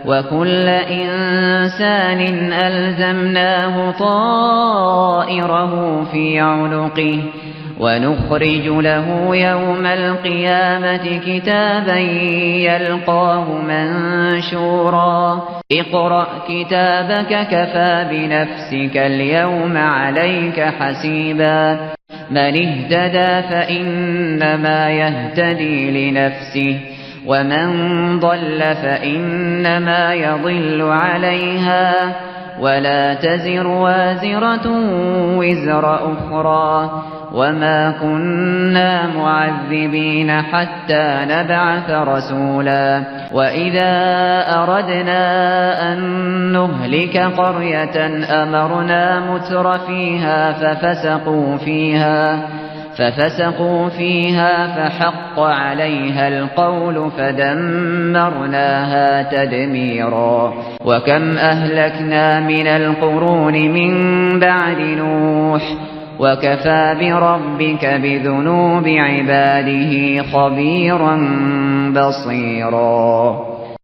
وكل إنسان ألزمناه طائره في عنقه ونخرج له يوم القيامة كتابا يلقاه منشورا اقرأ كتابك كفى بنفسك اليوم عليك حسيبا من اهتدى فإنما يهتدي لنفسه ومن ضل فإنما يضل عليها ولا تزر وازرة وزر أخرى وما كنا معذبين حتى نبعث رسولا وإذا أردنا أن نهلك قرية أمرنا متر فيها ففسقوا فيها فحق عليها القول فدمرناها تدميرا وكم أهلكنا من القرون من بعد نوح وكفى بربك بذنوب عباده خبيرا بصيرا.